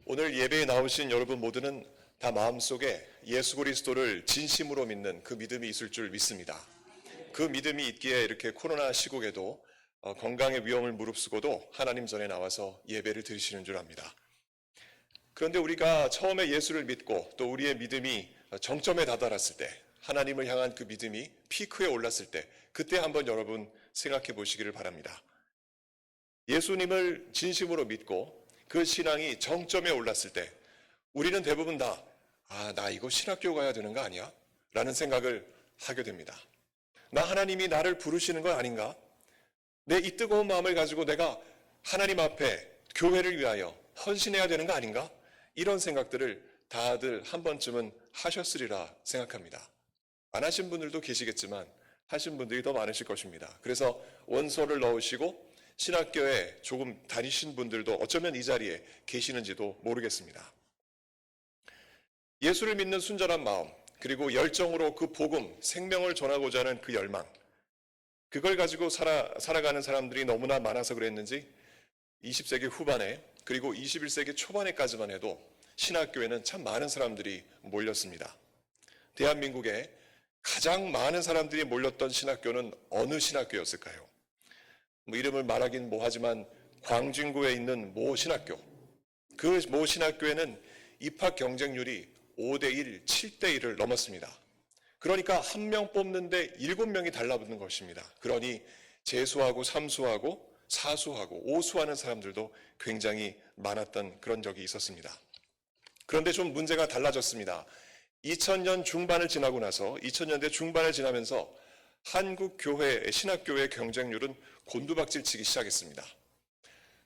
오늘 예배에 나오신 여러분 모두는 다 마음속에 예수 그리스도를 진심으로 믿는 그 믿음이 있을 줄 믿습니다. 그 믿음이 있기에 이렇게 코로나 시국에도 건강의 위험을 무릅쓰고도 하나님 전에 나와서 예배를 드리시는 줄 압니다. 그런데 우리가 처음에 예수를 믿고 또 우리의 믿음이 정점에 다다랐을 때, 하나님을 향한 그 믿음이 피크에 올랐을 때, 그때 한번 여러분 생각해 보시기를 바랍니다. 예수님을 진심으로 믿고 그 신앙이 정점에 올랐을 때 우리는 대부분 다 나 이거 신학교 가야 되는 거 아니야? 라는 생각을 하게 됩니다. 나 하나님이 나를 부르시는 건 아닌가? 내 이 뜨거운 마음을 가지고 내가 하나님 앞에 교회를 위하여 헌신해야 되는 거 아닌가? 이런 생각들을 다들 한 번쯤은 하셨으리라 생각합니다. 안 하신 분들도 계시겠지만 하신 분들이 더 많으실 것입니다. 그래서 원서를 넣으시고 신학교에 조금 다니신 분들도 어쩌면 이 자리에 계시는지도 모르겠습니다. 예수를 믿는 순전한 마음, 그리고 열정으로 그 복음, 생명을 전하고자 하는 그 열망, 그걸 가지고 살아가는 사람들이 너무나 많아서 그랬는지 20세기 후반에 그리고 21세기 초반에까지만 해도 신학교에는 참 많은 사람들이 몰렸습니다. 대한민국에 가장 많은 사람들이 몰렸던 신학교는 어느 신학교였을까요? 이름을 말하긴 뭐하지만 광진구에 있는 모 신학교, 그 모 신학교에는 입학 경쟁률이 5대1, 7대1을 넘었습니다. 그러니까 한 명 뽑는데 7명이 달라붙는 것입니다. 그러니 재수하고 삼수하고 사수하고 오수하는 사람들도 굉장히 많았던 그런 적이 있었습니다. 그런데 좀 문제가 달라졌습니다. 2000년 중반을 지나고 나서 2000년대 중반을 지나면서 한국 교회, 신학교의 경쟁률은 곤두박질 치기 시작했습니다.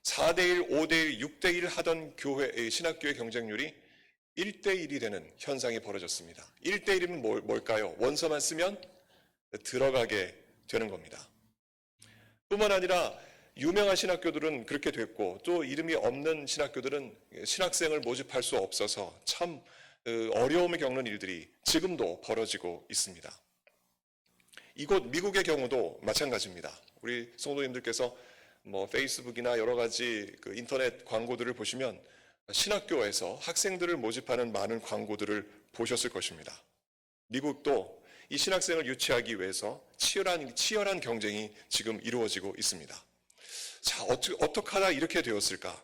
4대1, 5대1, 6대1 하던 교회, 신학교의 경쟁률이 1대1이 되는 현상이 벌어졌습니다. 1대1이면 뭘까요? 원서만 쓰면 들어가게 되는 겁니다. 뿐만 아니라 유명한 신학교들은 그렇게 됐고 또 이름이 없는 신학교들은 신학생을 모집할 수 없어서 참 어려움을 겪는 일들이 지금도 벌어지고 있습니다. 이곳 미국의 경우도 마찬가지입니다. 우리 성도님들께서 페이스북이나 여러 가지 인터넷 광고들을 보시면 신학교에서 학생들을 모집하는 많은 광고들을 보셨을 것입니다. 미국도 이 신학생을 유치하기 위해서 치열한 경쟁이 지금 이루어지고 있습니다. 자, 어떻게 하다 이렇게 되었을까?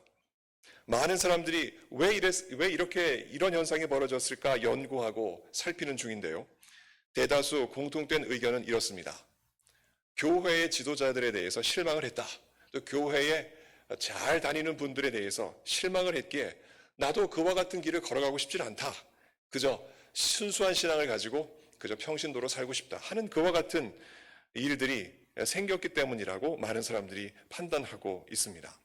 많은 사람들이 왜 이렇게 이런 현상이 벌어졌을까 연구하고 살피는 중인데요. 대다수 공통된 의견은 이렇습니다. 교회의 지도자들에 대해서 실망을 했다. 또 교회에 잘 다니는 분들에 대해서 실망을 했기에 나도 그와 같은 길을 걸어가고 싶진 않다. 그저 순수한 신앙을 가지고 그저 평신도로 살고 싶다 하는 그와 같은 일들이 생겼기 때문이라고 많은 사람들이 판단하고 있습니다.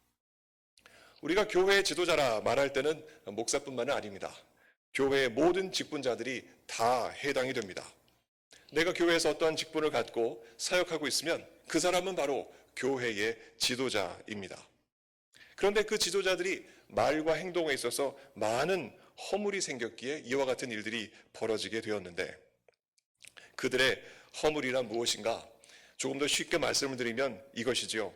우리가 교회의 지도자라 말할 때는 목사뿐만은 아닙니다. 교회의 모든 직분자들이 다 해당이 됩니다. 내가 교회에서 어떠한 직분을 갖고 사역하고 있으면 그 사람은 바로 교회의 지도자입니다. 그런데 그 지도자들이 말과 행동에 있어서 많은 허물이 생겼기에 이와 같은 일들이 벌어지게 되었는데 그들의 허물이란 무엇인가? 조금 더 쉽게 말씀을 드리면 이것이지요.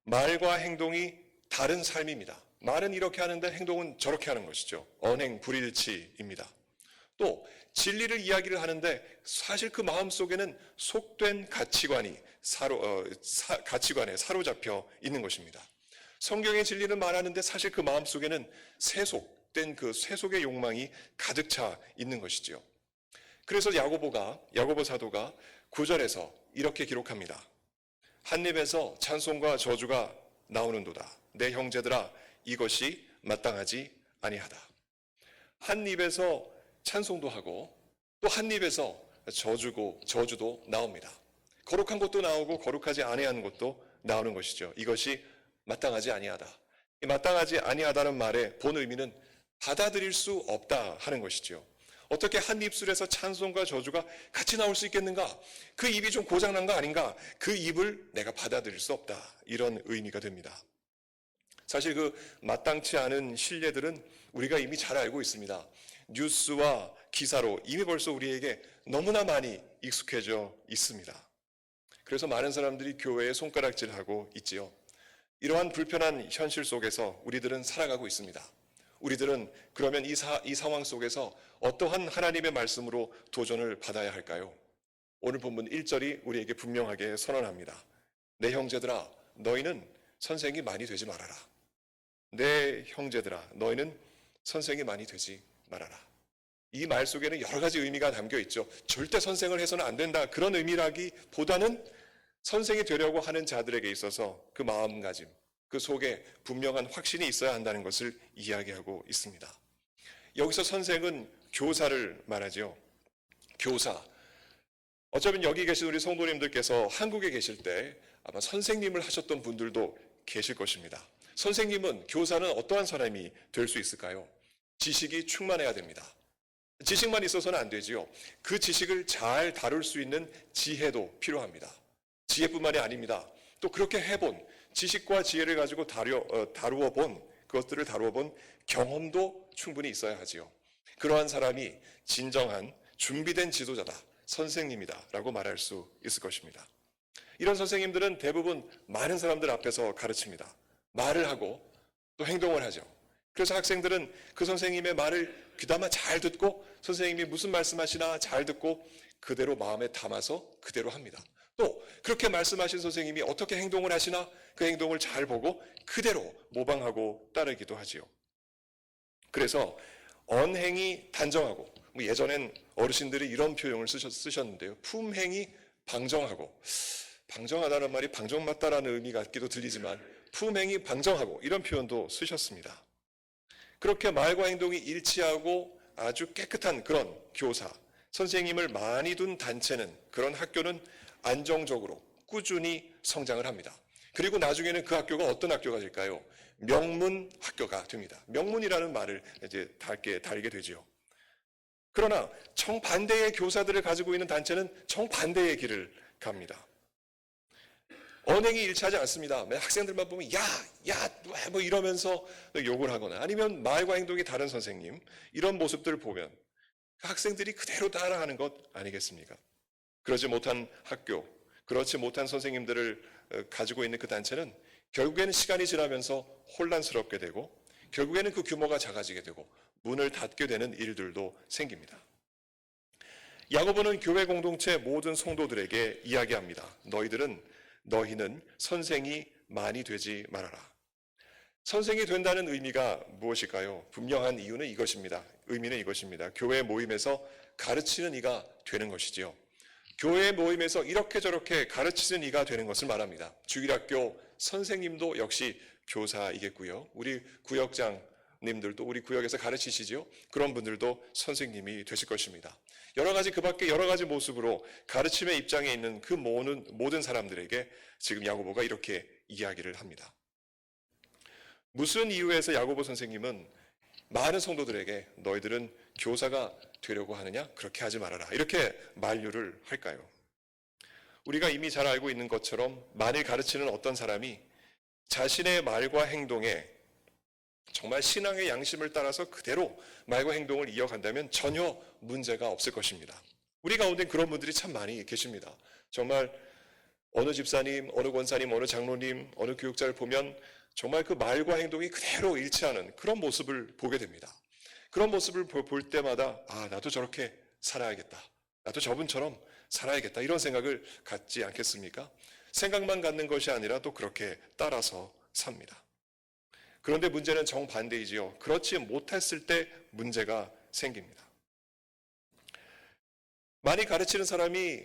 말과 행동이 다른 삶입니다. 말은 이렇게 하는데 행동은 저렇게 하는 것이죠. 언행 불일치입니다. 또 진리를 이야기를 하는데 사실 그 마음속에는 속된 가치관에 사로잡혀 있는 것입니다. 성경의 진리는 말하는데 사실 그 마음속에는 세속된 그 세속의 욕망이 가득 차 있는 것이지요. 그래서 야고보 사도가 9절에서 이렇게 기록합니다. 한 입에서 찬송과 저주가 나오는도다. 내 형제들아 이것이 마땅하지 아니하다. 한 입에서 찬송도 하고 또 한 입에서 저주도 나옵니다. 거룩한 것도 나오고 거룩하지 아니한 것도 나오는 것이죠. 이것이 마땅하지 아니하다. 이 마땅하지 아니하다는 말의 본 의미는 받아들일 수 없다 하는 것이죠. 어떻게 한 입술에서 찬송과 저주가 같이 나올 수 있겠는가? 그 입이 좀 고장난 거 아닌가? 그 입을 내가 받아들일 수 없다. 이런 의미가 됩니다. 사실 그 마땅치 않은 신뢰들은 우리가 이미 잘 알고 있습니다. 뉴스와 기사로 이미 벌써 우리에게 너무나 많이 익숙해져 있습니다. 그래서 많은 사람들이 교회에 손가락질하고 있지요. 이러한 불편한 현실 속에서 우리들은 살아가고 있습니다. 우리들은 그러면 이 상황 속에서 어떠한 하나님의 말씀으로 도전을 받아야 할까요? 오늘 본문 1절이 우리에게 분명하게 선언합니다. 내 형제들아, 너희는 선생이 많이 되지 말아라. 내 형제들아, 너희는 선생이 많이 되지 말아라. 이 말 속에는 여러 가지 의미가 담겨 있죠. 절대 선생을 해서는 안 된다. 그런 의미라기보다는 선생이 되려고 하는 자들에게 있어서 그 마음가짐, 그 속에 분명한 확신이 있어야 한다는 것을 이야기하고 있습니다. 여기서 선생은 교사를 말하죠. 교사. 어쩌면 여기 계신 우리 성도님들께서 한국에 계실 때 아마 선생님을 하셨던 분들도 계실 것입니다. 선생님은, 교사는 어떠한 사람이 될 수 있을까요? 지식이 충만해야 됩니다. 지식만 있어서는 안 되지요. 그 지식을 잘 다룰 수 있는 지혜도 필요합니다. 지혜뿐만이 아닙니다. 또 그렇게 해본, 지식과 지혜를 가지고 그것들을 다루어 본 경험도 충분히 있어야 하지요. 그러한 사람이 진정한 준비된 지도자다, 선생님이다 라고 말할 수 있을 것입니다. 이런 선생님들은 대부분 많은 사람들 앞에서 가르칩니다. 말을 하고 또 행동을 하죠. 그래서 학생들은 그 선생님의 말을 귀담아 잘 듣고, 선생님이 무슨 말씀하시나 잘 듣고 그대로 마음에 담아서 그대로 합니다. 또 그렇게 말씀하신 선생님이 어떻게 행동을 하시나 그 행동을 잘 보고 그대로 모방하고 따르기도 하지요. 그래서 언행이 단정하고, 예전엔 어르신들이 이런 표현을 쓰셨는데요. 품행이 방정하고, 방정하다는 말이 방정 맞다라는 의미 같기도 들리지만 품행이 방정하고 이런 표현도 쓰셨습니다. 그렇게 말과 행동이 일치하고 아주 깨끗한 그런 교사, 선생님을 많이 둔 단체는, 그런 학교는 안정적으로 꾸준히 성장을 합니다. 그리고 나중에는 그 학교가 어떤 학교가 될까요? 명문 학교가 됩니다. 명문이라는 말을 이제 달게 되지요. 그러나 정반대의 교사들을 가지고 있는 단체는 정반대의 길을 갑니다. 언행이 일치하지 않습니다. 학생들만 보면 야 뭐 이러면서 욕을 하거나, 아니면 말과 행동이 다른 선생님, 이런 모습들을 보면 학생들이 그대로 따라하는 것 아니겠습니까? 그러지 못한 학교, 그렇지 못한 선생님들을 가지고 있는 그 단체는 결국에는 시간이 지나면서 혼란스럽게 되고, 결국에는 그 규모가 작아지게 되고 문을 닫게 되는 일들도 생깁니다. 야고보는 교회 공동체 모든 성도들에게 이야기합니다. 너희는 선생이 많이 되지 말아라. 선생이 된다는 의미가 무엇일까요? 분명한 이유는 이것입니다. 의미는 이것입니다. 교회 모임에서 가르치는 이가 되는 것이지요. 교회 모임에서 이렇게 저렇게 가르치는 이가 되는 것을 말합니다. 주일학교 선생님도 역시 교사이겠고요. 우리 구역장님들도 우리 구역에서 가르치시지요. 그런 분들도 선생님이 되실 것입니다. 그 밖에 여러 가지 모습으로 가르침의 입장에 있는 그 모든 사람들에게 지금 야고보가 이렇게 이야기를 합니다. 무슨 이유에서 야고보 선생님은 많은 성도들에게 너희들은 교사가 되려고 하느냐? 그렇게 하지 말아라, 이렇게 만류를 할까요? 우리가 이미 잘 알고 있는 것처럼 만일 가르치는 어떤 사람이 자신의 말과 행동에 정말 신앙의 양심을 따라서 그대로 말과 행동을 이어간다면 전혀 문제가 없을 것입니다. 우리 가운데 그런 분들이 참 많이 계십니다. 정말 어느 집사님, 어느 권사님, 어느 장로님, 어느 교육자를 보면 정말 그 말과 행동이 그대로 일치하는 그런 모습을 보게 됩니다. 그런 모습을 볼 때마다 나도 저렇게 살아야겠다, 나도 저분처럼 살아야겠다, 이런 생각을 갖지 않겠습니까? 생각만 갖는 것이 아니라 또 그렇게 따라서 삽니다. 그런데 문제는 정반대이지요. 그렇지 못했을 때 문제가 생깁니다. 많이 가르치는 사람이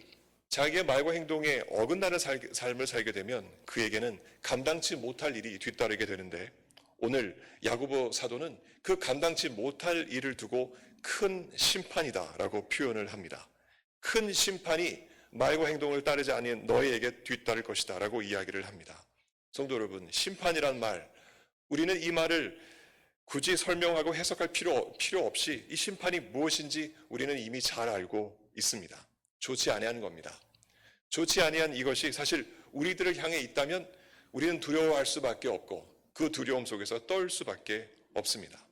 자기의 말과 행동에 어긋나는 삶을 살게 되면 그에게는 감당치 못할 일이 뒤따르게 되는데, 오늘 야고보 사도는 그 감당치 못할 일을 두고 큰 심판이다라고 표현을 합니다. 큰 심판이 말과 행동을 따르지 않은 너희에게 뒤따를 것이다 라고 이야기를 합니다. 성도 여러분, 심판이란 말, 우리는 이 말을 굳이 설명하고 해석할 필요 없이 이 심판이 무엇인지 우리는 이미 잘 알고 있습니다. 좋지 아니한 겁니다. 좋지 아니한 이것이 사실 우리들을 향해 있다면 우리는 두려워할 수밖에 없고 그 두려움 속에서 떨 수밖에 없습니다.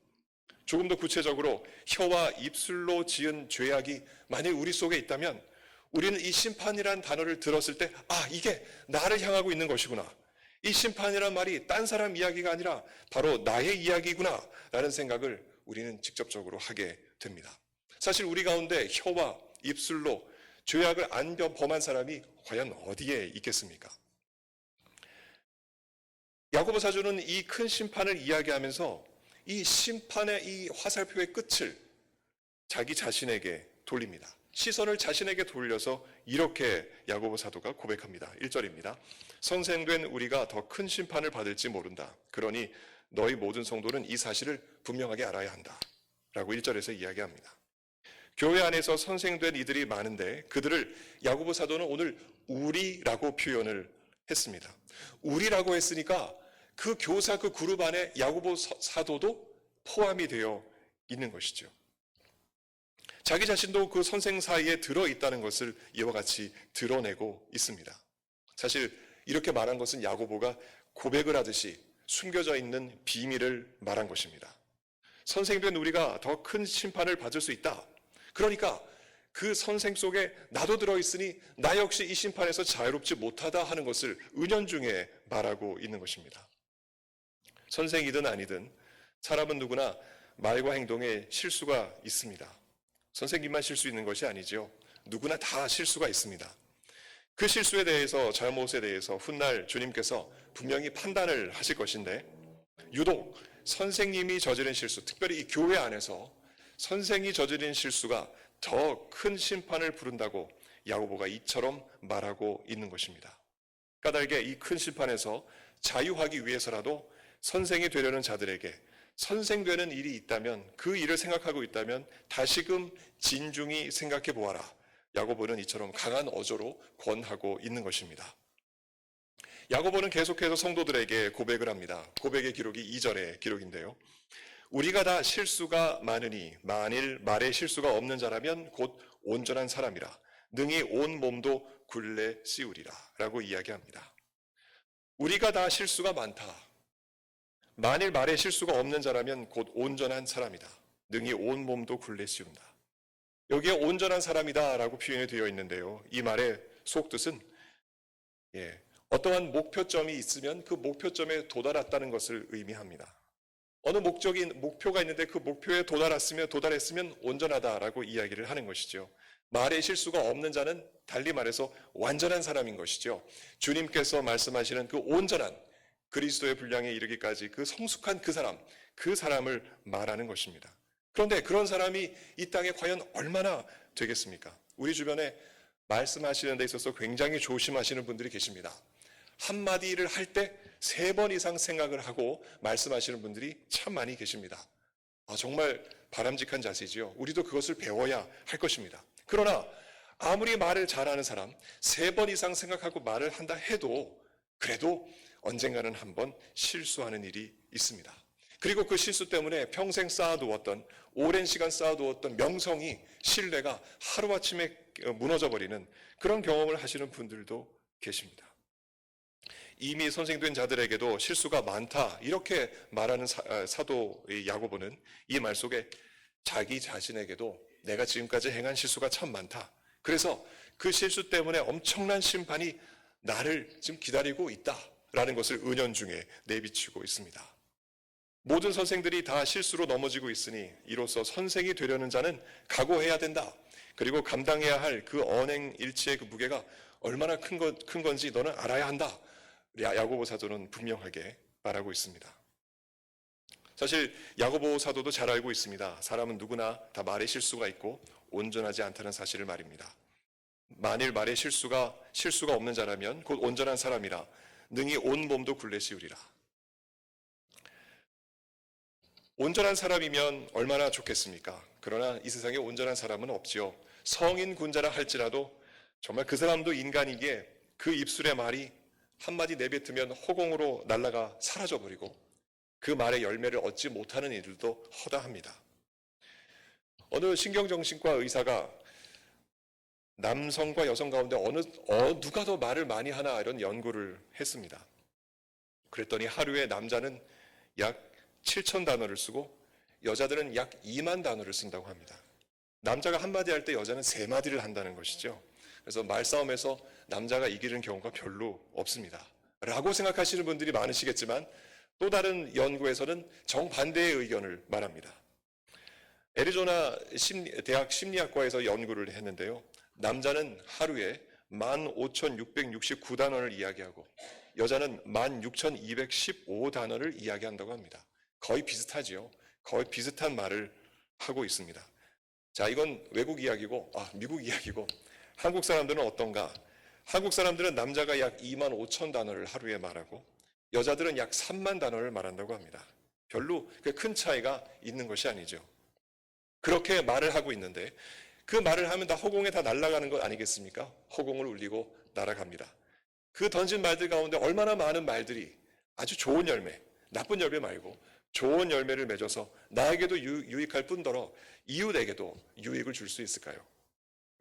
조금 더 구체적으로 혀와 입술로 지은 죄악이 만약 우리 속에 있다면 우리는 이 심판이란 단어를 들었을 때 이게 나를 향하고 있는 것이구나, 이 심판이란 말이 딴 사람 이야기가 아니라 바로 나의 이야기구나 라는 생각을 우리는 직접적으로 하게 됩니다. 사실 우리 가운데 혀와 입술로 죄악을 안 범한 사람이 과연 어디에 있겠습니까? 야고보 사도는 이 큰 심판을 이야기하면서 이 심판의 이 화살표의 끝을 자기 자신에게 돌립니다. 시선을 자신에게 돌려서 이렇게 야고보 사도가 고백합니다. 1절입니다. 선생된 우리가 더 큰 심판을 받을지 모른다. 그러니 너희 모든 성도는 이 사실을 분명하게 알아야 한다. 라고 1절에서 이야기합니다. 교회 안에서 선생된 이들이 많은데 그들을 야고보 사도는 오늘 우리라고 표현을 했습니다. 우리라고 했으니까 그 교사 그 그룹 안에 야고보 사도도 포함이 되어 있는 것이죠. 자기 자신도 그 선생 사이에 들어있다는 것을 이와 같이 드러내고 있습니다. 사실 이렇게 말한 것은 야고보가 고백을 하듯이 숨겨져 있는 비밀을 말한 것입니다. 선생된 우리가 더 큰 심판을 받을 수 있다. 그러니까 그 선생 속에 나도 들어있으니 나 역시 이 심판에서 자유롭지 못하다 하는 것을 은연중에 말하고 있는 것입니다. 선생이든 아니든 사람은 누구나 말과 행동에 실수가 있습니다. 선생님만 실수 있는 것이 아니죠. 누구나 다 실수가 있습니다. 그 실수에 대해서, 잘못에 대해서 훗날 주님께서 분명히 판단을 하실 것인데 유독 선생님이 저지른 실수, 특별히 이 교회 안에서 선생이 저지른 실수가 더 큰 심판을 부른다고 야고보가 이처럼 말하고 있는 것입니다. 까닭에 이 큰 심판에서 자유하기 위해서라도 선생이 되려는 자들에게 선생되는 일이 있다면, 그 일을 생각하고 있다면 다시금 진중히 생각해 보아라. 야고보는 이처럼 강한 어조로 권하고 있는 것입니다. 야고보는 계속해서 성도들에게 고백을 합니다. 고백의 기록이 2절의 기록인데요. 우리가 다 실수가 많으니 만일 말에 실수가 없는 자라면 곧 온전한 사람이라 능히 온 몸도 굴레 씌우리라 라고 이야기합니다. 우리가 다 실수가 많다. 만일 말에 실수가 없는 자라면 곧 온전한 사람이다. 능히 온 몸도 굴레 씌운다. 여기에 온전한 사람이다 라고 표현이 되어 있는데요. 이 말의 속뜻은 어떠한 목표점이 있으면 그 목표점에 도달했다는 것을 의미합니다. 어느 목표가 있는데 그 목표에 도달했으면 온전하다라고 이야기를 하는 것이죠. 말에 실수가 없는 자는 달리 말해서 완전한 사람인 것이죠. 주님께서 말씀하시는 그 온전한 그리스도의 분량에 이르기까지 그 성숙한 그 사람을 말하는 것입니다. 그런데 그런 사람이 이 땅에 과연 얼마나 되겠습니까? 우리 주변에 말씀하시는 데 있어서 굉장히 조심하시는 분들이 계십니다. 한마디를 할 때 3번 이상 생각을 하고 말씀하시는 분들이 참 많이 계십니다. 정말 바람직한 자세지요. 우리도 그것을 배워야 할 것입니다. 그러나 아무리 말을 잘하는 사람, 3번 이상 생각하고 말을 한다 해도 그래도 언젠가는 한번 실수하는 일이 있습니다. 그리고 그 실수 때문에 평생 쌓아두었던, 오랜 시간 쌓아두었던 명성이, 신뢰가 하루아침에 무너져버리는 그런 경험을 하시는 분들도 계십니다. 이미 선생된 자들에게도 실수가 많다 이렇게 말하는 사도 야고보는 이 말 속에 자기 자신에게도 내가 지금까지 행한 실수가 참 많다. 그래서 그 실수 때문에 엄청난 심판이 나를 지금 기다리고 있다라는 것을 은연중에 내비치고 있습니다. 모든 선생들이 다 실수로 넘어지고 있으니 이로써 선생이 되려는 자는 각오해야 된다. 그리고 감당해야 할 그 언행 일치의 그 무게가 얼마나 큰 건지 너는 알아야 한다. 야고보 사도는 분명하게 말하고 있습니다. 사실 야고보 사도도 잘 알고 있습니다. 사람은 누구나 다 말에 실수가 있고 온전하지 않다는 사실을 말입니다. 만일 말에 실수가 없는 자라면 곧 온전한 사람이라 능히 온 몸도 굴레 씌우리라. 온전한 사람이면 얼마나 좋겠습니까? 그러나 이 세상에 온전한 사람은 없지요. 성인 군자라 할지라도 정말 그 사람도 인간이기에 그 입술의 말이 한마디 내뱉으면 허공으로 날아가 사라져버리고 그 말의 열매를 얻지 못하는 이들도 허다합니다. 어느 신경정신과 의사가 남성과 여성 가운데 누가 더 말을 많이 하나 이런 연구를 했습니다. 그랬더니 하루에 남자는 약 7,000단어를 쓰고 여자들은 약 2만 단어를 쓴다고 합니다. 남자가 한마디 할 때 여자는 3마디를 한다는 것이죠. 그래서 말싸움에서 남자가 이기는 경우가 별로 없습니다. 라고 생각하시는 분들이 많으시겠지만 또 다른 연구에서는 정반대의 의견을 말합니다. 애리조나 대학 심리학과에서 연구를 했는데요. 남자는 하루에 15,669단어를 이야기하고 여자는 16,215단어를 이야기한다고 합니다. 거의 비슷하지요. 거의 비슷한 말을 하고 있습니다. 자, 이건 외국 이야기고, 미국 이야기고, 한국 사람들은 어떤가? 한국 사람들은 남자가 약 2만 5천 단어를 하루에 말하고 여자들은 약 3만 단어를 말한다고 합니다. 별로 큰 차이가 있는 것이 아니죠. 그렇게 말을 하고 있는데 그 말을 하면 다 허공에 다 날아가는 것 아니겠습니까? 허공을 울리고 날아갑니다. 그 던진 말들 가운데 얼마나 많은 말들이 아주 좋은 열매, 나쁜 열매 말고 좋은 열매를 맺어서 나에게도 유익할 뿐더러 이웃에게도 유익을 줄 수 있을까요?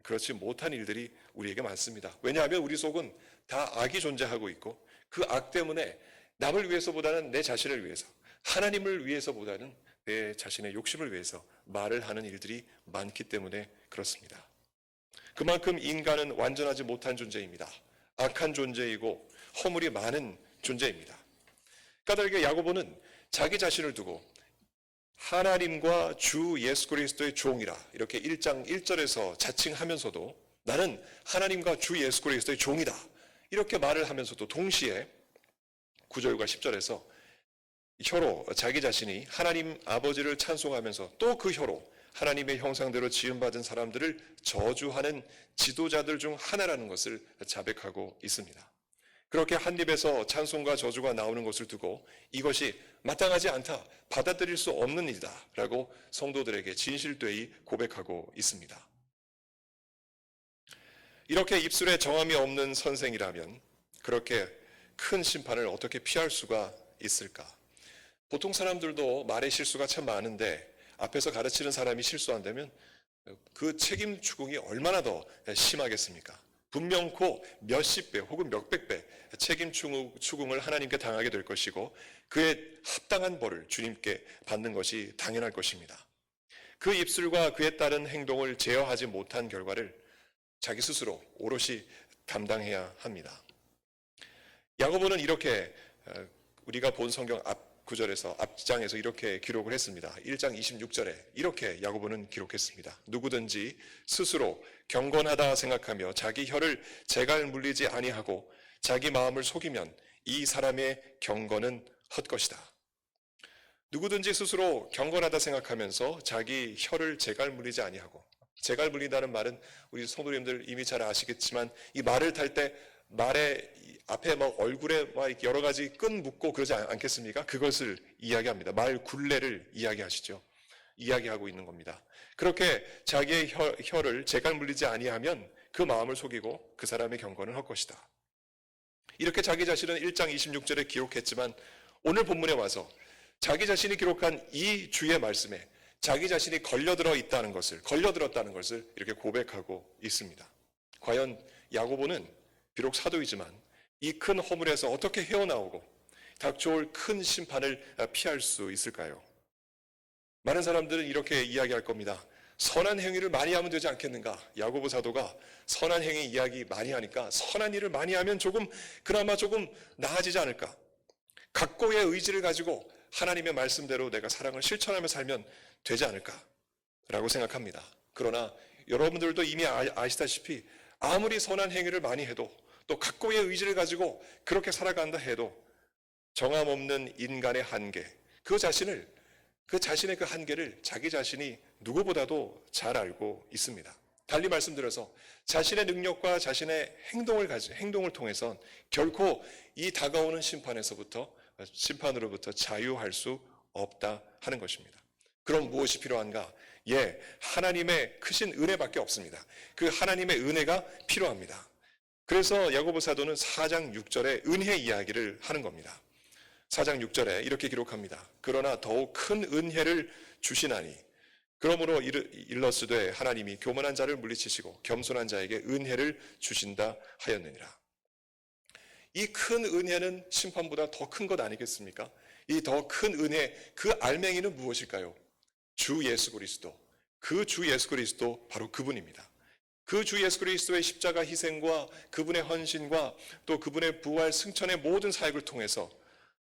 그렇지 못한 일들이 우리에게 많습니다. 왜냐하면 우리 속은 다 악이 존재하고 있고 그 악 때문에 남을 위해서보다는 내 자신을 위해서, 하나님을 위해서보다는 내 자신의 욕심을 위해서 말을 하는 일들이 많기 때문에 그렇습니다. 그만큼 인간은 완전하지 못한 존재입니다. 악한 존재이고 허물이 많은 존재입니다. 까닭에 야고보는 자기 자신을 두고 하나님과 주 예수 그리스도의 종이라 이렇게 1장 1절에서 자칭하면서도 나는 하나님과 주 예수 그리스도의 종이다 이렇게 말을 하면서도 동시에 9절과 10절에서 혀로 자기 자신이 하나님 아버지를 찬송하면서 또 그 혀로 하나님의 형상대로 지음받은 사람들을 저주하는 지도자들 중 하나라는 것을 자백하고 있습니다. 그렇게 한 입에서 찬송과 저주가 나오는 것을 두고 이것이 마땅하지 않다, 받아들일 수 없는 일이다 라고 성도들에게 진실되이 고백하고 있습니다. 이렇게 입술에 정함이 없는 선생이라면 그렇게 큰 심판을 어떻게 피할 수가 있을까? 보통 사람들도 말의 실수가 참 많은데 앞에서 가르치는 사람이 실수한다면 그 책임 추궁이 얼마나 더 심하겠습니까? 분명코 몇십 배 혹은 몇백 배 책임 추궁을 하나님께 당하게 될 것이고 그의 합당한 벌을 주님께 받는 것이 당연할 것입니다. 그 입술과 그에 따른 행동을 제어하지 못한 결과를 자기 스스로 오롯이 담당해야 합니다. 야고보는 이렇게 우리가 본 성경 앞장에서 이렇게 기록을 했습니다. 1장 26절에 이렇게 야고보는 기록했습니다. 누구든지 스스로 경건하다 생각하며 자기 혀를 재갈 물리지 아니하고 자기 마음을 속이면 이 사람의 경건은 헛것이다. 누구든지 스스로 경건하다 생각하면서 자기 혀를 재갈 물리지 아니하고 재갈 물린다는 말은 우리 성도님들 이미 잘 아시겠지만 이 말을 탈 때 말의 앞에 얼굴에 여러 가지 끈 묶고 그러지 않겠습니까? 그것을 이야기합니다. 말 굴레를 이야기하고 있는 겁니다. 그렇게 자기의 혀를 재갈 물리지 아니하면 그 마음을 속이고 그 사람의 경건은 헛것이다. 이렇게 자기 자신은 1장 26절에 기록했지만 오늘 본문에 와서 자기 자신이 기록한 이 주의 말씀에 자기 자신이 걸려들었다는 것을 이렇게 고백하고 있습니다. 과연 야고보는 비록 사도이지만 이 큰 허물에서 어떻게 헤어나오고 닥쳐올 큰 심판을 피할 수 있을까요? 많은 사람들은 이렇게 이야기할 겁니다. 선한 행위를 많이 하면 되지 않겠는가? 야고보 사도가 선한 행위 이야기 많이 하니까 선한 일을 많이 하면 그나마 조금 나아지지 않을까? 각고의 의지를 가지고 하나님의 말씀대로 내가 사랑을 실천하며 살면 되지 않을까? 라고 생각합니다. 그러나 여러분들도 이미 아시다시피 아무리 선한 행위를 많이 해도 또 각고의 의지를 가지고 그렇게 살아간다 해도 정함 없는 인간의 한계, 그 자신의 그 한계를 자기 자신이 누구보다도 잘 알고 있습니다. 달리 말씀드려서 자신의 능력과 자신의 행동을 통해선 결코 이 다가오는 심판으로부터 자유할 수 없다 하는 것입니다. 그럼 무엇이 필요한가? 하나님의 크신 은혜밖에 없습니다. 그 하나님의 은혜가 필요합니다. 그래서 야고보 사도는 4장 6절에 은혜 이야기를 하는 겁니다. 4장 6절에 이렇게 기록합니다. 그러나 더욱 큰 은혜를 주시나니 그러므로 일러스되 하나님이 교만한 자를 물리치시고 겸손한 자에게 은혜를 주신다 하였느니라. 이 큰 은혜는 심판보다 더 큰 것 아니겠습니까? 이 더 큰 은혜, 그 알맹이는 무엇일까요? 주 예수 그리스도. 그 주 예수 그리스도 바로 그분입니다. 그 주 예수 그리스도의 십자가 희생과 그분의 헌신과 또 그분의 부활 승천의 모든 사역을 통해서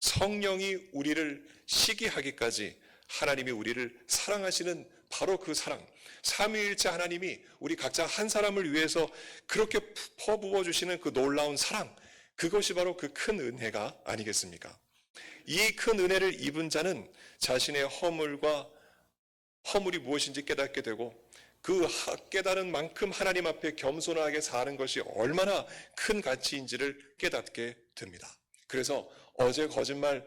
성령이 우리를 시기하기까지 하나님이 우리를 사랑하시는 바로 그 사랑, 삼위일체 하나님이 우리 각자 한 사람을 위해서 그렇게 퍼부어 주시는 그 놀라운 사랑, 그것이 바로 그 큰 은혜가 아니겠습니까? 이 큰 은혜를 입은 자는 자신의 허물이 무엇인지 깨닫게 되고 그 깨달은 만큼 하나님 앞에 겸손하게 사는 것이 얼마나 큰 가치인지를 깨닫게 됩니다. 그래서 어제 거짓말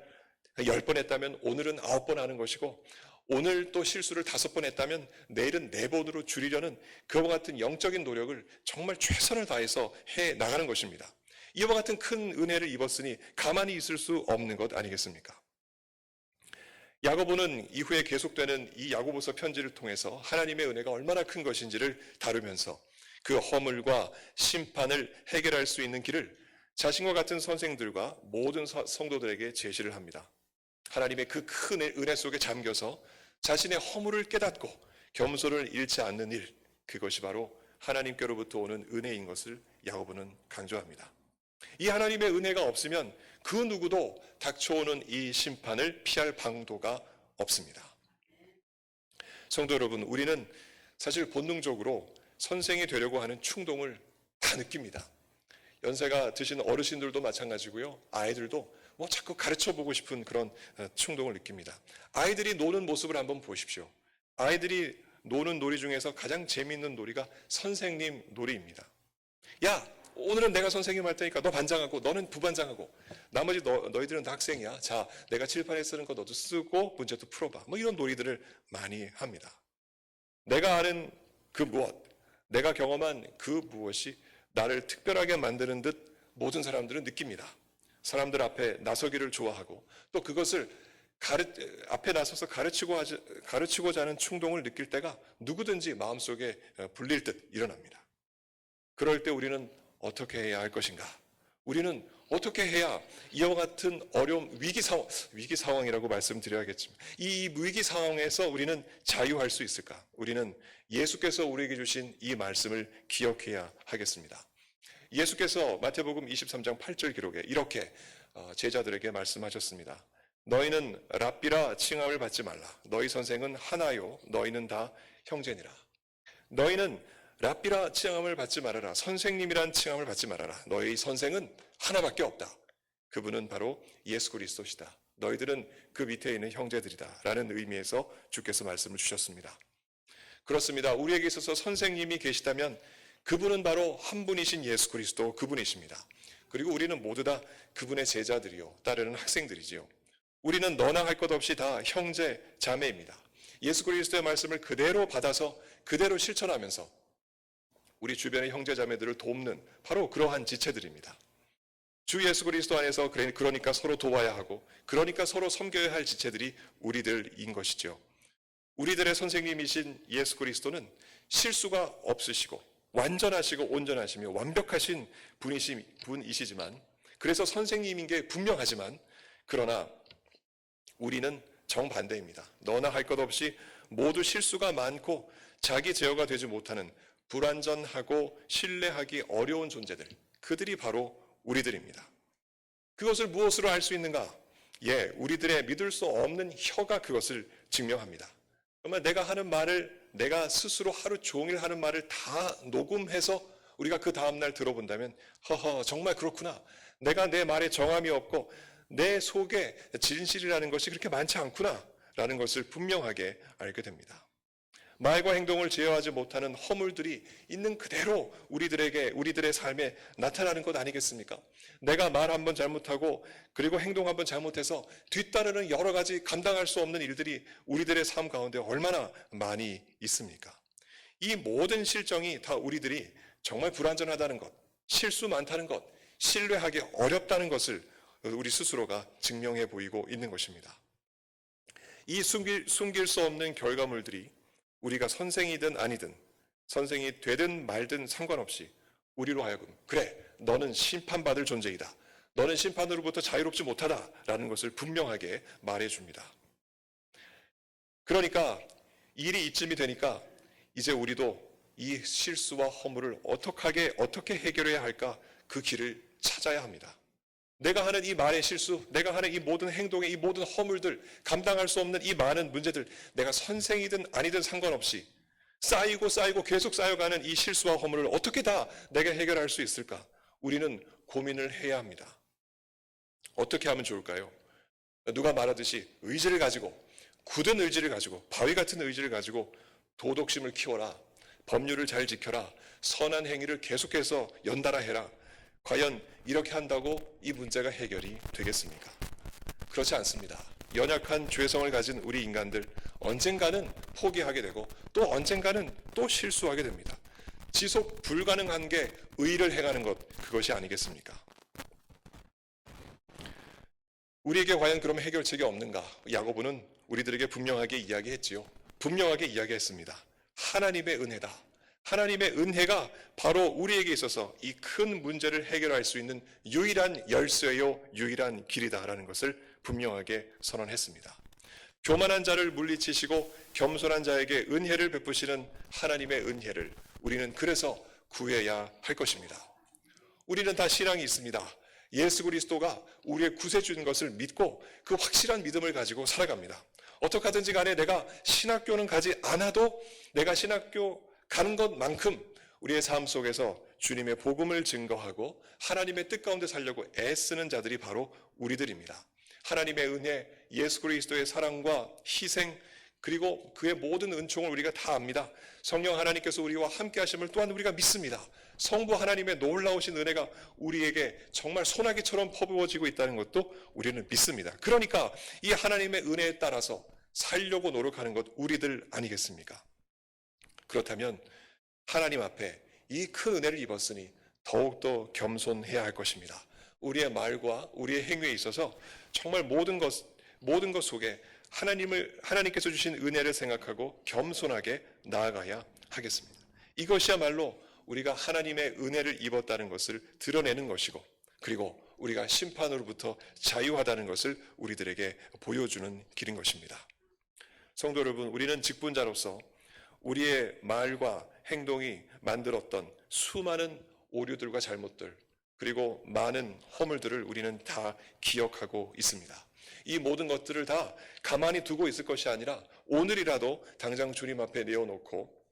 10번 했다면 오늘은 9번 하는 것이고, 오늘 또 실수를 5번 했다면 내일은 4번으로 줄이려는 그와 같은 영적인 노력을 정말 최선을 다해서 해 나가는 것입니다. 이와 같은 큰 은혜를 입었으니 가만히 있을 수 없는 것 아니겠습니까? 야고보는 이후에 계속되는 이 야고보서 편지를 통해서 하나님의 은혜가 얼마나 큰 것인지를 다루면서 그 허물과 심판을 해결할 수 있는 길을 자신과 같은 선생들과 모든 성도들에게 제시를 합니다. 하나님의 그 큰 은혜 속에 잠겨서 자신의 허물을 깨닫고 겸손을 잃지 않는 일, 그것이 바로 하나님께로부터 오는 은혜인 것을 야고보는 강조합니다. 이 하나님의 은혜가 없으면 그 누구도 닥쳐오는 이 심판을 피할 방도가 없습니다. 성도 여러분, 우리는 사실 본능적으로 선생이 되려고 하는 충동을 다 느낍니다. 연세가 드신 어르신들도 마찬가지고요. 아이들도 자꾸 가르쳐보고 싶은 그런 충동을 느낍니다. 아이들이 노는 모습을 한번 보십시오. 아이들이 노는 놀이 중에서 가장 재미있는 놀이가 선생님 놀이입니다. 야, 오늘은 내가 선생님 할 테니까 너 반장하고 너는 부반장하고 나머지 너희들은 다 학생이야. 자, 내가 칠판에 쓰는 거 너도 쓰고 문제도 풀어봐. 이런 놀이들을 많이 합니다. 내가 아는 그 무엇, 내가 경험한 그 무엇이 나를 특별하게 만드는 듯 모든 사람들은 느낍니다. 사람들 앞에 나서기를 좋아하고 또 그것을 앞에 나서서 가르치고자 하는 충동을 느낄 때가 누구든지 마음속에 불릴 듯 일어납니다. 그럴 때 우리는 어떻게 해야 할 것인가? 우리는 어떻게 해야 이와 같은 어려움, 위기 상황이라고 말씀드려야겠지만 이 위기 상황에서 우리는 자유할 수 있을까? 우리는 예수께서 우리에게 주신 이 말씀을 기억해야 하겠습니다. 예수께서 마태복음 23장 8절 기록에 이렇게 제자들에게 말씀하셨습니다. 너희는 랍비라 칭함을 받지 말라. 너희 선생은 하나요. 너희는 다 형제니라. 너희는 랍비라 칭함을 받지 말아라. 선생님이란 칭함을 받지 말아라. 너희 선생은 하나밖에 없다. 그분은 바로 예수 그리스도시다. 너희들은 그 밑에 있는 형제들이다. 라는 의미에서 주께서 말씀을 주셨습니다. 그렇습니다. 우리에게 있어서 선생님이 계시다면 그분은 바로 한 분이신 예수 그리스도 그분이십니다. 그리고 우리는 모두 다 그분의 제자들이요, 따르는 학생들이지요. 우리는 너나 할 것 없이 다 형제, 자매입니다. 예수 그리스도의 말씀을 그대로 받아서 그대로 실천하면서 우리 주변의 형제, 자매들을 돕는 바로 그러한 지체들입니다. 주 예수 그리스도 안에서 그러니까 서로 도와야 하고 그러니까 서로 섬겨야 할 지체들이 우리들인 것이죠. 우리들의 선생님이신 예수 그리스도는 실수가 없으시고 완전하시고 온전하시며 완벽하신 분이시지만, 그래서 선생님인 게 분명하지만, 그러나 우리는 정반대입니다. 너나 할 것 없이 모두 실수가 많고 자기 제어가 되지 못하는 불완전하고 신뢰하기 어려운 존재들, 그들이 바로 우리들입니다. 그것을 무엇으로 알 수 있는가? 우리들의 믿을 수 없는 혀가 그것을 증명합니다. 정말 내가 하는 말을, 내가 스스로 하루 종일 하는 말을 다 녹음해서 우리가 그 다음날 들어본다면 정말 그렇구나. 내가 내 말에 정함이 없고 내 속에 진실이라는 것이 그렇게 많지 않구나 라는 것을 분명하게 알게 됩니다. 말과 행동을 제어하지 못하는 허물들이 있는 그대로 우리들의 삶에 나타나는 것 아니겠습니까? 내가 말 한번 잘못하고 그리고 행동 한번 잘못해서 뒤따르는 여러 가지 감당할 수 없는 일들이 우리들의 삶 가운데 얼마나 많이 있습니까? 이 모든 실정이 다 우리들이 정말 불완전하다는 것, 실수 많다는 것, 신뢰하기 어렵다는 것을 우리 스스로가 증명해 보이고 있는 것입니다. 이 숨길 수 없는 결과물들이 우리가 선생이든 아니든, 선생이 되든 말든 상관없이 우리로 하여금 그래, 너는 심판받을 존재이다. 너는 심판으로부터 자유롭지 못하다라는 것을 분명하게 말해줍니다. 그러니까 일이 이쯤이 되니까 이제 우리도 이 실수와 허물을 어떻게 해결해야 할까? 그 길을 찾아야 합니다. 내가 하는 이 말의 실수, 내가 하는 이 모든 행동의 이 모든 허물들, 감당할 수 없는 이 많은 문제들, 내가 선생이든 아니든 상관없이 쌓이고 계속 쌓여가는 이 실수와 허물을 어떻게 다 내가 해결할 수 있을까? 우리는 고민을 해야 합니다. 어떻게 하면 좋을까요? 누가 말하듯이 의지를 가지고, 굳은 의지를 가지고, 바위 같은 의지를 가지고 도덕심을 키워라, 법률을 잘 지켜라, 선한 행위를 계속해서 연달아 해라. 과연 이렇게 한다고 이 문제가 해결이 되겠습니까? 그렇지 않습니다. 연약한 죄성을 가진 우리 인간들, 언젠가는 포기하게 되고 또 언젠가는 또 실수하게 됩니다. 지속 불가능한 게 의를 행하는 것, 그것이 아니겠습니까? 우리에게 과연 그럼 해결책이 없는가? 야고보는 우리들에게 분명하게 이야기했지요. 분명하게 이야기했습니다. 하나님의 은혜다. 하나님의 은혜가 바로 우리에게 있어서 이 큰 문제를 해결할 수 있는 유일한 열쇠요, 유일한 길이다라는 것을 분명하게 선언했습니다. 교만한 자를 물리치시고 겸손한 자에게 은혜를 베푸시는 하나님의 은혜를 우리는 그래서 구해야 할 것입니다. 우리는 다 신앙이 있습니다. 예수 그리스도가 우리의 구세주인 것을 믿고 그 확실한 믿음을 가지고 살아갑니다. 어떻게 하든지 간에 내가 신학교는 가지 않아도 내가 신학교 가는 것만큼 우리의 삶 속에서 주님의 복음을 증거하고 하나님의 뜻 가운데 살려고 애쓰는 자들이 바로 우리들입니다. 하나님의 은혜, 예수 그리스도의 사랑과 희생, 그리고 그의 모든 은총을 우리가 다 압니다. 성령 하나님께서 우리와 함께 하심을 또한 우리가 믿습니다. 성부 하나님의 놀라우신 은혜가 우리에게 정말 소나기처럼 퍼부어지고 있다는 것도 우리는 믿습니다. 그러니까 이 하나님의 은혜에 따라서 살려고 노력하는 것 우리들 아니겠습니까? 그렇다면 하나님 앞에 이 큰 은혜를 입었으니 더욱더 겸손해야 할 것입니다. 우리의 말과 우리의 행위에 있어서 정말 모든 것 속에 하나님께서 주신 은혜를 생각하고 겸손하게 나아가야 하겠습니다. 이것이야말로 우리가 하나님의 은혜를 입었다는 것을 드러내는 것이고, 그리고 우리가 심판으로부터 자유하다는 것을 우리들에게 보여주는 길인 것입니다. 성도 여러분, 우리는 직분자로서 우리의 말과 행동이 만들었던 수많은 오류들과 잘못들, 그리고 많은 허물들을 우리는 다 기억하고 있습니다. 이 모든 것들을 다 가만히 두고 있을 것이 아니라 오늘이라도 당장 주님 앞에 내어놓고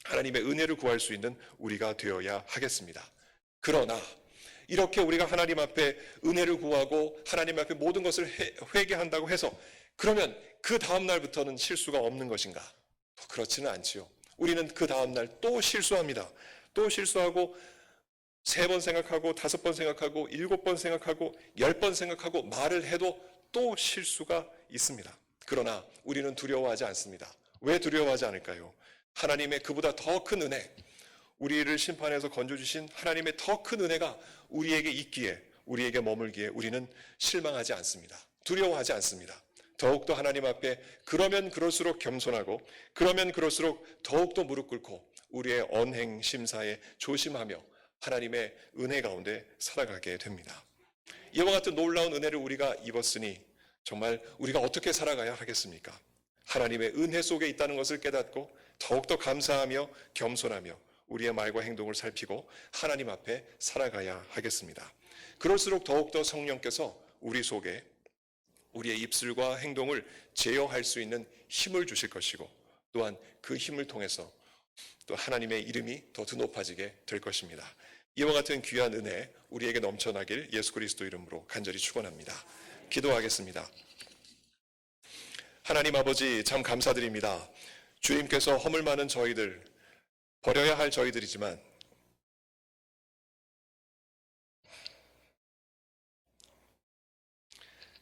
하나님의 은혜를 구할 수 있는 우리가 되어야 하겠습니다. 그러나 이렇게 우리가 하나님 앞에 은혜를 구하고 하나님 앞에 모든 것을 회개한다고 해서 그러면 그 다음 날부터는 실수가 없는 것인가? 그렇지는 않지요. 우리는 그 다음 날 또 실수합니다. 또 실수하고 3번 생각하고 5번 생각하고 7번 생각하고 10번 생각하고 말을 해도 또 실수가 있습니다. 그러나 우리는 두려워하지 않습니다. 왜 두려워하지 않을까요? 하나님의 그보다 더 큰 은혜, 우리를 심판해서 건져주신 하나님의 더 큰 은혜가 우리에게 있기에, 우리에게 머물기에 우리는 실망하지 않습니다. 두려워하지 않습니다. 더욱더 하나님 앞에 그러면 그럴수록 겸손하고 그러면 그럴수록 더욱더 무릎 꿇고 우리의 언행 심사에 조심하며 하나님의 은혜 가운데 살아가게 됩니다. 이와 같은 놀라운 은혜를 우리가 입었으니 정말 우리가 어떻게 살아가야 하겠습니까? 하나님의 은혜 속에 있다는 것을 깨닫고 더욱더 감사하며 겸손하며 우리의 말과 행동을 살피고 하나님 앞에 살아가야 하겠습니다. 그럴수록 더욱더 성령께서 우리 속에 우리의 입술과 행동을 제어할 수 있는 힘을 주실 것이고, 또한 그 힘을 통해서 또 하나님의 이름이 더 높아지게 될 것입니다. 이와 같은 귀한 은혜 우리에게 넘쳐나길 예수 그리스도 이름으로 간절히 축원합니다. 기도하겠습니다. 하나님 아버지, 참 감사드립니다. 주님께서 허물 많은 저희들, 버려야 할 저희들이지만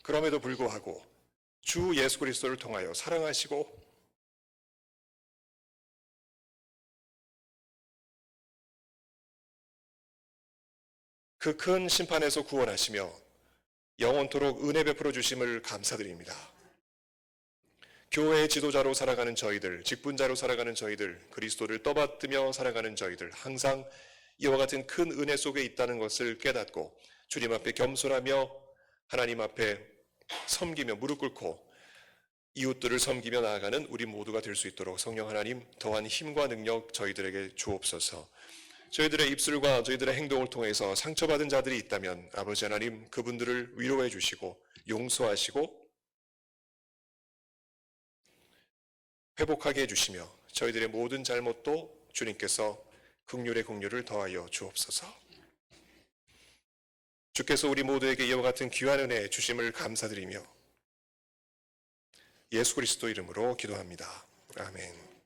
그럼에도 불구하고 주 예수 그리스도를 통하여 사랑하시고 그 큰 심판에서 구원하시며 영원토록 은혜 베풀어 주심을 감사드립니다. 교회의 지도자로 살아가는 저희들, 직분자로 살아가는 저희들, 그리스도를 떠받들며 살아가는 저희들, 항상 이와 같은 큰 은혜 속에 있다는 것을 깨닫고 주님 앞에 겸손하며 하나님 앞에 섬기며 무릎 꿇고 이웃들을 섬기며 나아가는 우리 모두가 될 수 있도록 성령 하나님 더한 힘과 능력 저희들에게 주옵소서. 저희들의 입술과 저희들의 행동을 통해서 상처받은 자들이 있다면 아버지 하나님 그분들을 위로해 주시고 용서하시고 회복하게 해주시며 저희들의 모든 잘못도 주님께서 긍휼의 긍휼을 더하여 주옵소서. 주께서 우리 모두에게 이와 같은 귀한 은혜 주심을 감사드리며 예수 그리스도 이름으로 기도합니다. 아멘.